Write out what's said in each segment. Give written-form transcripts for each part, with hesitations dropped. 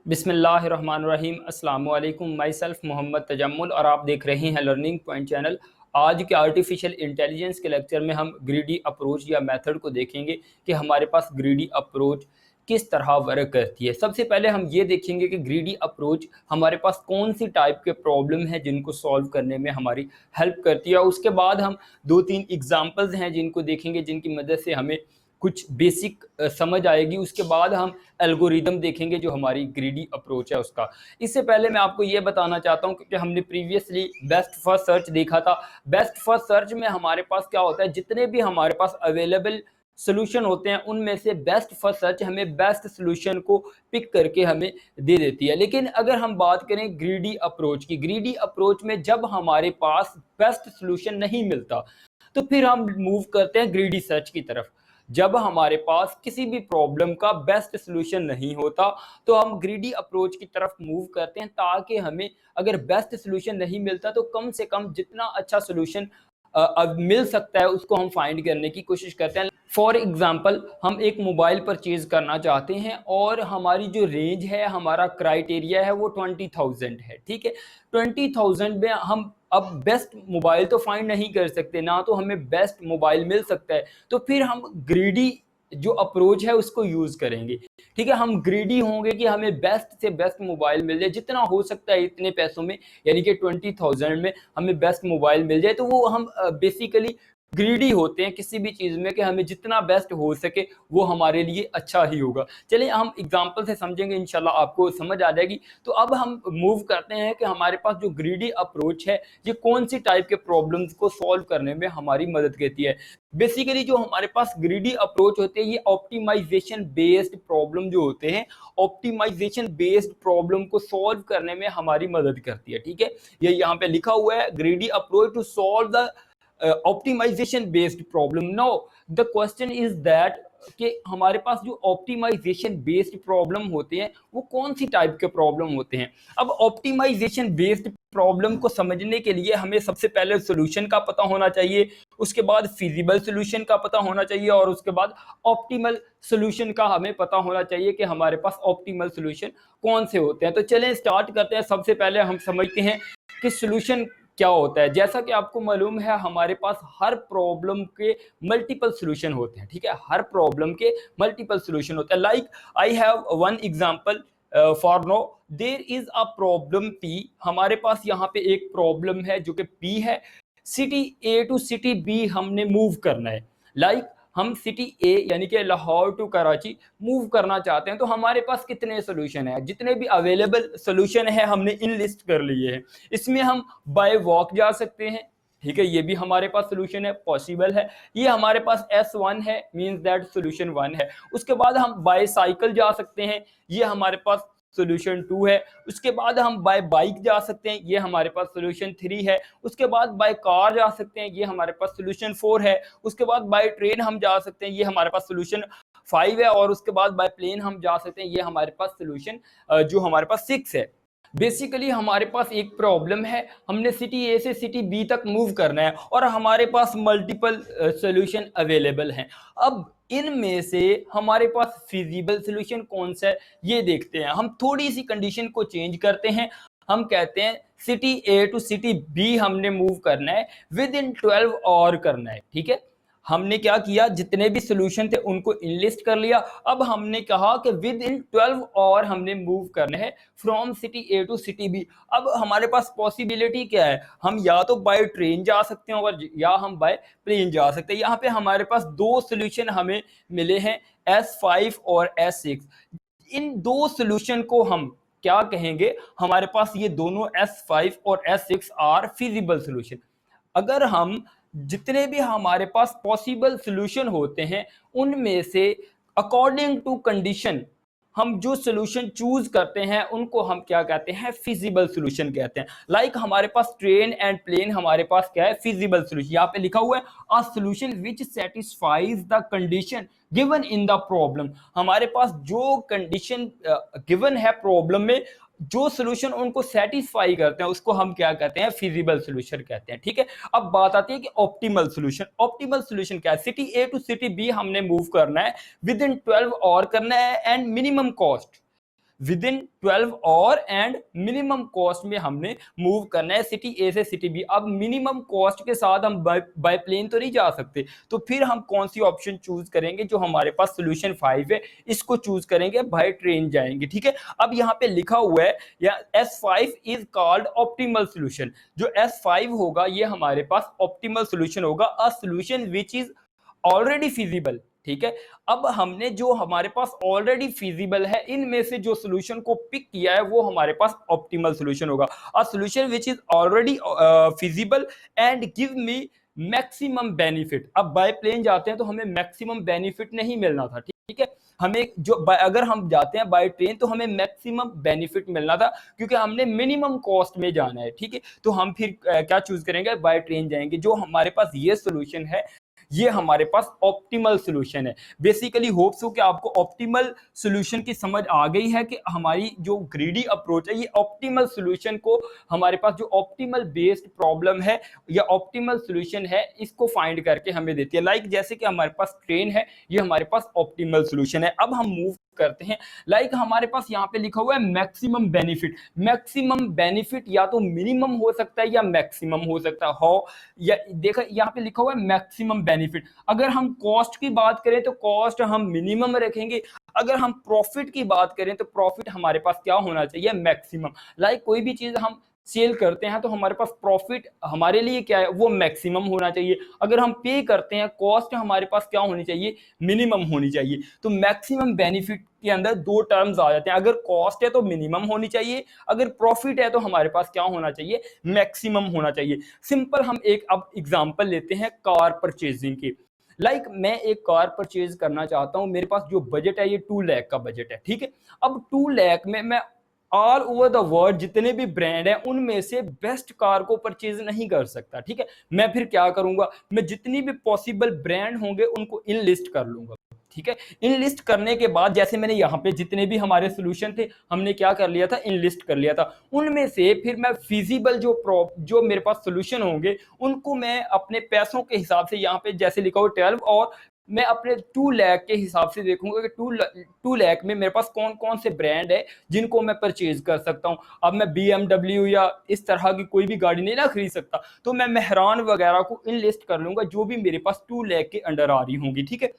बिस्मिल्लाहिर्रहमानिर्रहीम। अस्सलाम वालेकुम। माई सेल्फ मोहम्मद तजम्मुल और आप देख रहे हैं लर्निंग पॉइंट चैनल। आज के आर्टिफिशियल इंटेलिजेंस के लेक्चर में हम ग्रीडी अप्रोच या मेथड को देखेंगे कि हमारे पास ग्रीडी अप्रोच किस तरह वर्क करती है। सबसे पहले हम ये देखेंगे कि ग्रीडी अप्रोच हमारे पास कौन सी टाइप के प्रॉब्लम है जिनको सॉल्व करने में हमारी हेल्प करती है। उसके बाद हम 2-3 एग्जांपल्स हैं जिनको देखेंगे जिनकी मदद से हमें कुछ बेसिक समझ आएगी। उसके बाद हम एल्गोरिदम देखेंगे जो हमारी ग्रीडी अप्रोच है उसका। इससे पहले मैं आपको ये बताना चाहता हूँ क्योंकि हमने प्रीवियसली बेस्ट फर्स्ट सर्च देखा था। बेस्ट फर्स्ट सर्च में हमारे पास क्या होता है, जितने भी हमारे पास अवेलेबल सोल्यूशन होते हैं उनमें से बेस्ट फर्स्ट सर्च हमें बेस्ट सोल्यूशन को पिक करके हमें दे देती है। लेकिन अगर हम बात करें ग्रीडी अप्रोच की, ग्रीडी अप्रोच में जब हमारे पास बेस्ट सोल्यूशन नहीं मिलता तो फिर हम मूव करते हैं ग्रीडी सर्च की तरफ। जब हमारे पास किसी भी प्रॉब्लम का बेस्ट सोल्यूशन नहीं होता तो हम ग्रीडी अप्रोच की तरफ मूव करते हैं ताकि हमें अगर बेस्ट सोल्यूशन नहीं मिलता तो कम से कम जितना अच्छा सोल्यूशन अब मिल सकता है उसको हम फाइंड करने की कोशिश करते हैं। फॉर एग्जांपल हम एक मोबाइल परचेज करना चाहते हैं और हमारी जो रेंज है, हमारा क्राइटेरिया है वो 20,000 है, ठीक है। 20,000 में हम अब बेस्ट मोबाइल तो फाइंड नहीं कर सकते, ना तो हमें बेस्ट मोबाइल मिल सकता है, तो फिर हम ग्रीडी जो अप्रोच है उसको यूज करेंगे, ठीक है। हम ग्रीडी होंगे कि हमें बेस्ट से बेस्ट मोबाइल मिल जाए, जितना हो सकता है इतने पैसों में, यानी कि 20,000 में हमें बेस्ट मोबाइल मिल जाए। तो वो हम बेसिकली ग्रीडी होते हैं किसी भी चीज़ में कि हमें जितना बेस्ट हो सके वो हमारे लिए अच्छा ही होगा। चलिए हम एग्जांपल से समझेंगे, इंशाल्लाह आपको समझ आ जाएगी। तो अब हम मूव करते हैं कि हमारे पास जो ग्रीडी अप्रोच है ये कौन सी टाइप के प्रॉब्लम्स को सॉल्व करने में हमारी मदद करती है। बेसिकली जो हमारे पास ग्रीडी अप्रोच होते हैं ये ऑप्टिमाइजेशन बेस्ड प्रॉब्लम जो होते हैं, ऑप्टिमाइजेशन बेस्ड प्रॉब्लम को सॉल्व करने में हमारी मदद करती है, ठीक है। ये यहाँ पे लिखा हुआ है, greedy approach to solve the optimisation based problem. No, the question is that कि हमारे पास जो ऑप्टिमाइजेशन बेस्ड प्रॉब्लम होते हैं वो कौन सी टाइप के प्रॉब्लम होते हैं। अब ऑप्टिमाइजेशन बेस्ड प्रॉब्लम को समझने के लिए हमें सबसे पहले सॉल्यूशन का पता होना चाहिए, उसके बाद फिजिबल सॉल्यूशन का पता होना चाहिए और उसके बाद ऑप्टिमल सॉल्यूशन का हमें पता होना चाहिए कि हमारे पास ऑप्टिमल सॉल्यूशन कौन से होते हैं। तो चलें स्टार्ट करते हैं। सबसे पहले हम समझते हैं कि सॉल्यूशन क्या होता है। जैसा कि आपको मालूम है हमारे पास हर प्रॉब्लम के मल्टीपल सॉल्यूशन होते हैं, ठीक है। हर प्रॉब्लम के मल्टीपल सॉल्यूशन होते हैं। Like I have one example for no, there is a problem P. हमारे पास यहाँ पे एक प्रॉब्लम है जो कि पी है। City A to city B हमने मूव करना है। लाइक हम सिटी ए यानी कि लाहौर टू कराची मूव करना चाहते हैं तो हमारे पास कितने सोल्यूशन है, जितने भी अवेलेबल सोल्यूशन है हमने इन लिस्ट कर लिए हैं। इसमें हम बाय वॉक जा सकते हैं, ठीक है, ये भी हमारे पास सोल्यूशन है, पॉसिबल है। ये हमारे पास S1 है, मींस दैट सोल्यूशन 1 है। उसके बाद हम बाय साइकिल जा सकते हैं, ये हमारे पास सोल्यूशन 2 है। उसके बाद हम बाय बाइक जा सकते हैं, ये हमारे पास सोल्यूशन 3 है। उसके बाद बाय कार जा सकते हैं, ये हमारे पास सोल्यूशन 4 है। उसके बाद बाय ट्रेन हम जा सकते हैं, ये हमारे पास सोल्यूशन 5 है। और उसके बाद बाय प्लेन हम जा सकते हैं, ये हमारे पास सोल्यूशन जो हमारे पास 6 है। बेसिकली हमारे पास एक प्रॉब्लम है, हमने सिटी ए से सिटी बी तक मूव करना है और हमारे पास मल्टीपल सॉल्यूशन अवेलेबल हैं। अब इनमें से हमारे पास फिजिबल सॉल्यूशन कौन सा है ये देखते हैं। हम थोड़ी सी कंडीशन को चेंज करते हैं, हम कहते हैं city A to city B हमने मूव करना है, विद इन 12 आवर करना है, ठीक है। हमने क्या किया, जितने भी सोल्यूशन थे उनको इनलिस्ट कर लिया। अब हमने कहा कि विद इन 12 आवर हमने मूव करना है from city A to city B. अब हमारे पास पॉसिबिलिटी क्या है, हम या तो बाय ट्रेन जा सकते हैं और या हम बाय प्लेन जा सकते हैं। यहाँ पे हमारे पास दो सोल्यूशन हमें मिले हैं, S5 और S6। इन दो सोल्यूशन को हम क्या कहेंगे, हमारे पास ये दोनों S5 और S6 आर फिजिबल सोल्यूशन। अगर हम जितने भी हमारे पास पॉसिबल सॉल्यूशन होते हैं उनमें से अकॉर्डिंग टू कंडीशन हम जो सॉल्यूशन चूज करते हैं उनको हम क्या कहते हैं, फिजिबल सॉल्यूशन कहते हैं। लाइक हमारे पास ट्रेन एंड प्लेन हमारे पास क्या है, फिजिबल सॉल्यूशन। यहाँ पे लिखा हुआ है a solution which satisfies the condition given in the problem. हमारे पास जो कंडीशन गिवन है प्रॉब्लम में, जो सोल्यूशन उनको सेटिस्फाई करते हैं उसको हम क्या कहते हैं, फिजिबल सोल्यूशन कहते हैं, ठीक है। अब बात आती है कि ऑप्टिमल सोल्यूशन। ऑप्टिमल सोल्यूशन क्या है, city A to city B हमने मूव करना है, विद इन 12 आवर करना है and minimum cost. Within 12 और एंड मिनिमम कॉस्ट में हमने मूव करना है सिटी ए से सिटी बी। अब मिनिमम कॉस्ट के साथ हम बाय प्लेन तो नहीं जा सकते, तो फिर हम कौन सी ऑप्शन चूज करेंगे? जो हमारे पास सोल्यूशन 5 है इसको चूज करेंगे, बाय ट्रेन जाएंगे। ठीक है, अब यहाँ पे लिखा हुआ है या S5 is called optimal solution. जो S5 होगा ये हमारे पास ऑप्टिमल सोल्यूशन होगा, a solution which is already feasible. ठीक है, अब हमने जो हमारे पास ऑलरेडी फिजिबल है इनमें से जो सोल्यूशन को पिक किया है वो हमारे पास ऑप्टिमल सोल्यूशन होगा। A solution which is already feasible and give me maximum benefit. अब बाय प्लेन जाते हैं तो हमें मैक्सिमम बेनिफिट नहीं मिलना था। ठीक है, हमें जो अगर हम जाते हैं बाय ट्रेन तो हमें मैक्सिमम बेनिफिट मिलना था, क्योंकि हमने मिनिमम कॉस्ट में जाना है। ठीक है, तो हम फिर क्या चूज करेंगे? बाय ट्रेन जाएंगे। जो हमारे पास ये सोल्यूशन है ये हमारे पास ऑप्टिमल सोल्यूशन है। बेसिकली होप सो कि आपको ऑप्टिमल सोल्यूशन की समझ आ गई है कि हमारी जो ग्रीडी अप्रोच है ये ऑप्टिमल सोल्यूशन को, हमारे पास जो ऑप्टिमल बेस्ड प्रॉब्लम है या ऑप्टिमल सोल्यूशन है इसको फाइंड करके हमें देती है। लाइक जैसे कि हमारे पास ट्रेन है, ये हमारे पास ऑप्टिमल सोल्यूशन है। अब हम मूव करते हैं, लाइक हमारे पास यहाँ पे लिखा हुआ है मैक्सिमम बेनिफिट। मैक्सिमम बेनिफिट या तो मिनिमम हो सकता है या मैक्सिमम हो सकता है। हो या देखा यहाँ पे लिखा हुआ है मैक्सिमम बेनिफिट। अगर हम कॉस्ट की बात करें तो कॉस्ट हम मिनिमम रखेंगे, अगर हम प्रॉफिट की बात करें तो प्रॉफिट हमारे पास क्या होना चाहिए? मैक्सिमम। लाइक कोई भी चीज हम सेल करते हैं तो हमारे पास प्रॉफिट हमारे लिए क्या है? वो मैक्सिमम होना चाहिए। अगर हम पे करते हैं कॉस्ट हमारे पास क्या होनी चाहिए? मिनिमम होनी चाहिए। तो मैक्सिमम बेनिफिट के अंदर दो टर्म्स आ जाते हैं। अगर कॉस्ट है तो मिनिमम होनी चाहिए, अगर प्रॉफिट है तो हमारे पास क्या होना चाहिए? मैक्सिमम होना चाहिए। सिंपल हम एक अब एग्जांपल लेते हैं कार परचेजिंग की। लाइक मैं एक कार परचेज करना चाहता हूं, मेरे पास जो बजट है ये 2 लाख का बजट है। ठीक है, अब 2 लाख में मैं ऑल ओवर द वर्ल्ड जितने भी ब्रांड हैं उनमें से बेस्ट कार को परचेज नहीं कर सकता। ठीक है, मैं फिर क्या करूंगा? मैं जितनी भी पॉसिबल ब्रांड होंगे उनको इन लिस्ट कर लूंगा। ठीक है, इन लिस्ट करने के बाद जैसे मैंने यहाँ पे जितने भी हमारे सोल्यूशन थे हमने क्या कर लिया था? इन लिस्ट कर लिया था। उनमें से फिर मैं फिजिबल जो मेरे पास सोल्यूशन होंगे उनको मैं अपने पैसों के हिसाब से, यहाँ पे जैसे लिखा हो 12, और मैं अपने 2 लाख के हिसाब से देखूंगा कि 2 लाख में मेरे पास कौन कौन से ब्रांड है जिनको मैं परचेज कर सकता हूं। अब मैं BMW या इस तरह की कोई भी गाड़ी नहीं ना खरीद सकता, तो मैं मेहरान वगैरह को इन लिस्ट कर लूंगा जो भी मेरे पास 2 लाख के अंडर आ रही होंगी। ठीक है,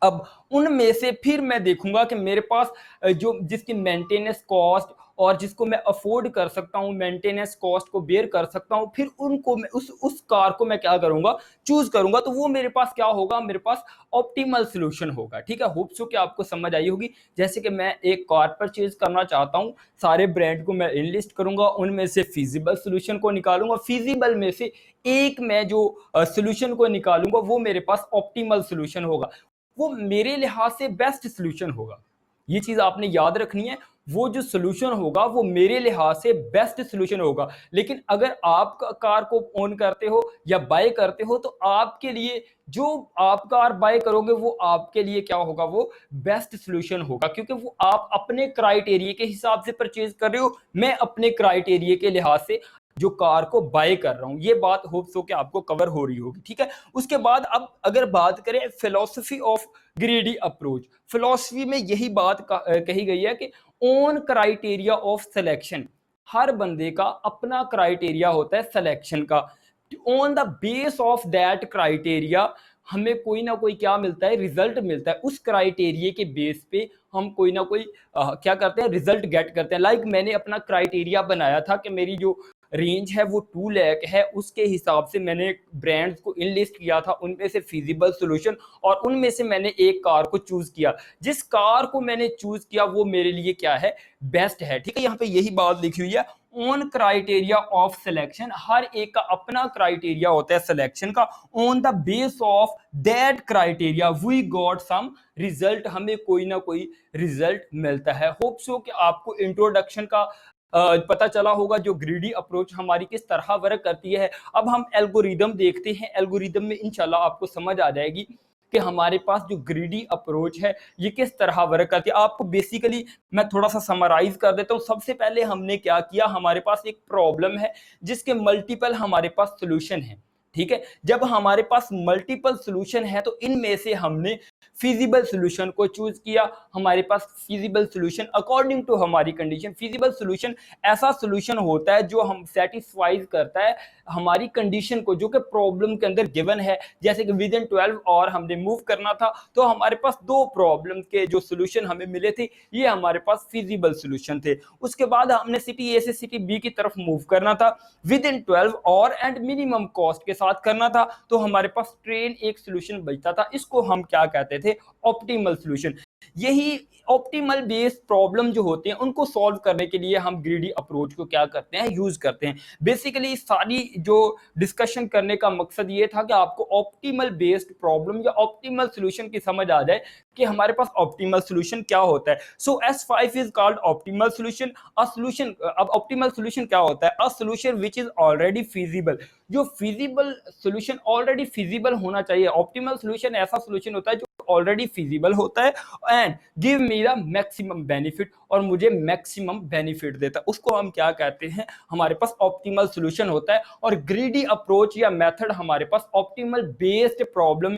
अब उनमें से फिर मैं देखूंगा कि मेरे पास जो जिसकी मेंटेनेंस कॉस्ट और जिसको मैं अफोर्ड कर सकता हूं, मेंटेनेंस कॉस्ट को बेयर कर सकता हूं, फिर उनको मैं उस कार को मैं क्या करूंगा? चूज करूंगा। तो वो मेरे पास क्या होगा? मेरे पास ऑप्टिमल सोल्यूशन होगा। ठीक है, होप सो कि आपको समझ आई होगी। जैसे कि मैं एक कार परचेज करना चाहता हूं, सारे ब्रांड को मैं इनलिस्ट करूंगा, उनमें से फिजिबल सोल्यूशन को निकालूंगा, फिजिबल में से एक मैं जो सोल्यूशन को निकालूंगा वो मेरे पास ऑप्टिमल सोल्यूशन होगा, वो मेरे लिहाज से बेस्ट सोल्यूशन होगा। ये चीज आपने याद रखनी है, वो जो सोल्यूशन होगा वो मेरे लिहाज से बेस्ट सोल्यूशन होगा। लेकिन अगर आप कार को ओन करते हो या बाय करते हो तो आपके लिए जो आप कार बाय करोगे वो आपके लिए क्या होगा? वो बेस्ट सोल्यूशन होगा, क्योंकि वो आप अपने क्राइटेरिया के हिसाब से परचेज कर रहे हो, मैं अपने क्राइटेरिया के लिहाज से जो कार को बाय कर रहा हूं। ये बात होप सो कि आपको कवर हो रही होगी। ठीक है, उसके बाद अब अगर बात करें philosophy of greedy approach, philosophy में यही बात कही गई है कि ओन क्राइटेरिया ऑफ सिलेक्शन, हर बंदे का अपना क्राइटेरिया होता है सिलेक्शन का। On the base of that criteria हमें कोई ना कोई क्या मिलता है? रिजल्ट मिलता है। उस क्राइटेरिया के बेस पे हम कोई ना कोई क्या करते हैं? रिजल्ट गेट करते हैं। लाइक मैंने अपना क्राइटेरिया बनाया था कि मेरी जो रेंज है वो 2 लाख है, उसके हिसाब से मैंने ब्रांड्स को इनलिस्ट किया था, उनमें से फिजिबल सोल्यूशन, और उनमें से मैंने एक कार को चूज किया। जिस कार को मैंने चूज किया वो मेरे लिए क्या है? बेस्ट है। ठीक है, यहाँ पे यही बात लिखी हुई है, ऑन क्राइटेरिया ऑफ सिलेक्शन, हर एक का अपना क्राइटेरिया होता है सिलेक्शन का। On the base of that criteria we got some result, हमें कोई ना कोई रिजल्ट मिलता है। होप सो कि आपको इंट्रोडक्शन का पता चला होगा जो ग्रीडी अप्रोच हमारी किस तरह वर्क करती है। अब हम एल्गोरिदम देखते हैं, एल्गोरिदम में इंशाल्लाह आपको समझ आ जाएगी कि हमारे पास जो ग्रीडी अप्रोच है ये किस तरह वर्क करती है। आपको बेसिकली मैं थोड़ा सा समराइज कर देता हूँ। सबसे पहले हमने क्या किया? हमारे पास एक प्रॉब्लम है जिसके मल्टीपल हमारे पास सोल्यूशन है। ठीक है। जब हमारे पास मल्टीपल सॉल्यूशन है तो इनमें से हमने फिजिबल सॉल्यूशन को चूज किया। हमारे पास फिजिबल सॉल्यूशन अकॉर्डिंग टू हमारी कंडीशन, फिजिबल सॉल्यूशन ऐसा सॉल्यूशन होता है जो हम सेटिस्फाइज करता है हमारी कंडीशन को, जो कि प्रॉब्लम के अंदर गिवन है। जैसे कि विद इन 12 और हमने मूव करना था, तो हमारे पास दो प्रॉब्लम के जो सॉल्यूशन हमें मिले थे, ये हमारे पास फिजिबल सॉल्यूशन थे। उसके बाद हमने सिटी ए से सिटी बी की तरफ मूव करना था विद इन 12 और एंड मिनिमम कॉस्ट के साथ करना था, तो हमारे पास ट्रेन एक सॉल्यूशन बचता था। इसको हम क्या कहते थे? Optimal solution. यही ऑप्टिमल बेस्ड प्रॉब्लम जो होते हैं उनको सॉल्व करने के लिए हम ग्रीडी अप्रोच को क्या करते हैं? यूज करते हैं। बेसिकली सारी जो डिस्कशन करने का मकसद ये था कि आपको ऑप्टिमल बेस्ड प्रॉब्लम या ऑप्टिमल सॉल्यूशन की समझ आ जाए कि हमारे पास ऑप्टिमल सॉल्यूशन क्या होता है। सो S5 is called optimal solution. A solution, अब ऑप्टिमल सॉल्यूशन क्या होता है? A solution which is already feasible. जो फिजिबल सॉल्यूशन ऑलरेडी फिजिबल होना चाहिए। ऑप्टिमल सॉल्यूशन ऐसा सॉल्यूशन होता है जो ऑलरेडी फिजिबल होता है and give me the maximum benefit, और मुझे मैक्सिमम बेनिफिट देता है, उसको हम क्या कहते हैं? हमारे पास ऑप्टिमल सॉल्यूशन होता है। और ग्रीडी अप्रोच या मेथड हमारे पास ऑप्टिमल बेस्ड प्रॉब्लम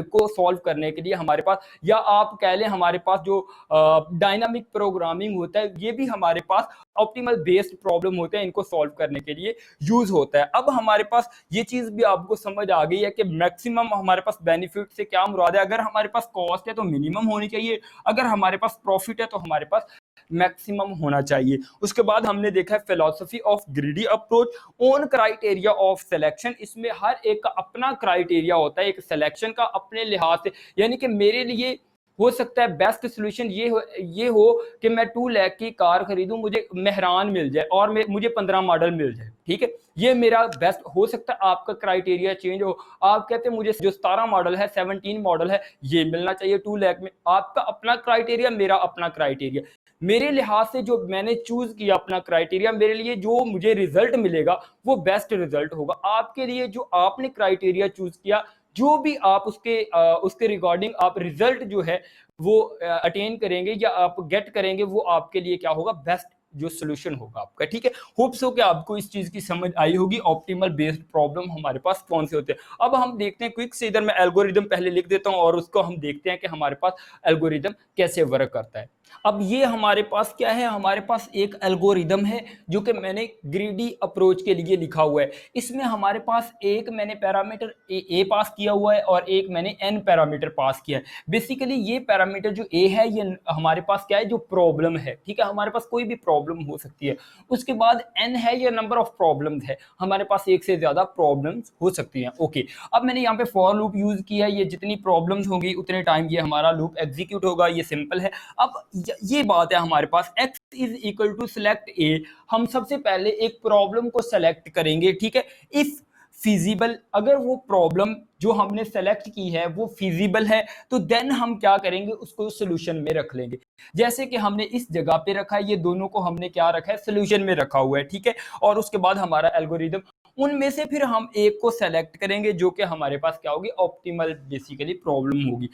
को सॉल्व करने के लिए हमारे पास, या आप कह लें हमारे पास जो डायनामिक प्रोग्रामिंग होता है, ये भी हमारे पास ऑप्टिमल बेस्ड प्रॉब्लम होते हैं, इनको सॉल्व करने के लिए यूज होता है। अब हमारे पास ये चीज भी आपको समझ आ गई है कि मैक्सिमम हमारे पास बेनिफिट से क्या मुराद है। अगर हमारे पास कॉस्ट है तो मिनिमम होनी चाहिए, अगर हमारे पास प्रॉफिट है तो हमारे पास मैक्सिमम होना चाहिए। उसके बाद हमने देखा है philosophy of greedy approach, own criteria of selection. इसमें हर एक का अपना क्राइटेरिया होता है, एक सिलेक्शन का अपने लिहाज से, यानी कि मेरे लिए हो सकता है बेस्ट सोल्यूशन ये हो कि मैं 2 लाख की कार खरीदूं, मुझे मेहरान मिल जाए और मुझे 15 मॉडल मिल जाए, ठीक है, ये मेरा बेस्ट हो सकता है। आपका क्राइटेरिया चेंज हो, आप कहते हैं मुझे जो 17 मॉडल है, 17 मॉडल है, ये मिलना चाहिए 2 लाख में। आपका अपना क्राइटेरिया, मेरा अपना क्राइटेरिया। मेरे लिहाज से जो मैंने चूज किया अपना क्राइटेरिया, मेरे लिए जो मुझे रिजल्ट मिलेगा वो बेस्ट रिजल्ट होगा। आपके लिए जो आपने क्राइटेरिया चूज किया, जो भी आप उसके रिगार्डिंग आप रिजल्ट जो है वो अटेन करेंगे या आप गेट करेंगे, वो आपके लिए क्या होगा? बेस्ट जो सोल्यूशन होगा आपका, ठीक है। होप्स हो कि आपको इस चीज की समझ आई होगी ऑप्टिमल बेस्ड प्रॉब्लम हमारे पास कौन से होते हैं। अब हम देखते हैं क्विक से, इधर मैं एल्गोरिदम पहले लिख देता हूं और उसको हम देखते हैं कि हमारे पास एल्गोरिदम कैसे वर्क करता है। अब ये हमारे पास क्या है? हमारे पास एक एल्गोरिदम है जो कि मैंने ग्रीडी अप्रोच के लिए लिखा हुआ है। इसमें हमारे पास एक मैंने पैरामीटर ए पास किया हुआ है और एक मैंने एन पैरामीटर पास किया है। बेसिकली ये पैरामीटर जो ए है, ये हमारे पास क्या है? जो प्रॉब्लम है, ठीक है, हमारे पास कोई भी प्रॉब्लम हो सकती है। उसके बाद एन है, ये नंबर ऑफ प्रॉब्लम्स है, हमारे पास एक से ज्यादा प्रॉब्लम्स हो सकती हैं। ओके, अब मैंने यहाँ पे फॉर लूप यूज किया है, ये जितनी प्रॉब्लम्स होगी उतने टाइम ये हमारा लूप एग्जीक्यूट होगा, ये सिंपल है। अब ये बात है हमारे पास x is equal to select A. हम सबसे पहले एक प्रॉब्लम को सेलेक्ट करेंगे, ठीक है। इफ फिजिबल, अगर वो प्रॉब्लम जो हमने सेलेक्ट की है वो फिजिबल है, तो देन हम क्या करेंगे? उसको सोल्यूशन में रख लेंगे। जैसे कि हमने इस जगह पे रखा है, ये दोनों को हमने क्या रखा है? सोल्यूशन में रखा हुआ है, ठीक है। और उसके बाद हमारा एल्गोरिदम, उनमें से फिर हम एक को सेलेक्ट करेंगे जो कि हमारे पास क्या होगी? ऑप्टिमल बेसिकली प्रॉब्लम होगी।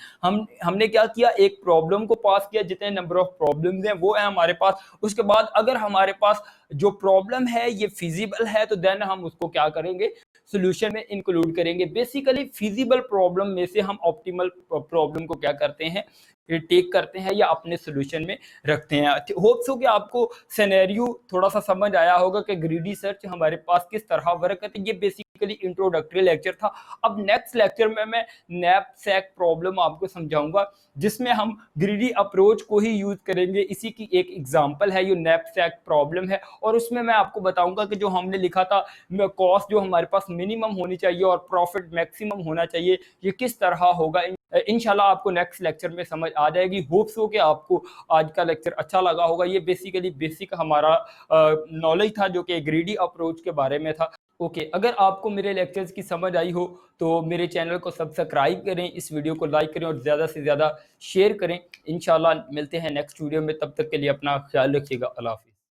हमने क्या किया? एक प्रॉब्लम को पास किया, जितने नंबर ऑफ प्रॉब्लम्स हैं वो है हमारे पास। उसके बाद अगर हमारे पास जो प्रॉब्लम है ये फिजिबल है, तो देन हम उसको क्या करेंगे? सोल्यूशन में इंक्लूड करेंगे। बेसिकली फिजिबल प्रॉब्लम में से हम ऑप्टिमल प्रॉब्लम को क्या करते हैं? टेक करते हैं या अपने सोल्यूशन में रखते हैं। होप्स हो कि आपको सिनेरियो थोड़ा सा समझ आया होगा कि ग्रीडी सर्च हमारे पास किस तरह वर्क करती है। ये बेसिकली इंट्रोडक्टरी लेक्चर था। अब नेक्स्ट लेक्चर में मैं नैपसैक प्रॉब्लम आपको समझाऊंगा, जिसमें हम ग्रीडी अप्रोच को ही यूज करेंगे। इसी की एक एग्जांपल है ये नैपसैक प्रॉब्लम है, और उसमें मैं आपको बताऊंगा कि जो हमने लिखा था कॉस्ट जो हमारे पास मिनिमम होनी चाहिए और प्रॉफिट मैक्सिमम होना चाहिए, ये किस तरह होगा। इंशाल्लाह आपको नेक्स्ट लेक्चर में समझ आ जाएगी। होप्स हो कि आपको आज का लेक्चर अच्छा लगा होगा। ये बेसिकली बेसिक हमारा नॉलेज था जो कि ग्रीडी अप्रोच के बारे में था। ओके, अगर आपको मेरे लेक्चर्स की समझ आई हो तो मेरे चैनल को सब्सक्राइब करें, इस वीडियो को लाइक करें और ज़्यादा से ज़्यादा शेयर करें। इंशाल्लाह मिलते हैं नेक्स्ट वीडियो में, तब तक के लिए अपना ख्याल रखिएगा। अल्लाह हाफ़िज़।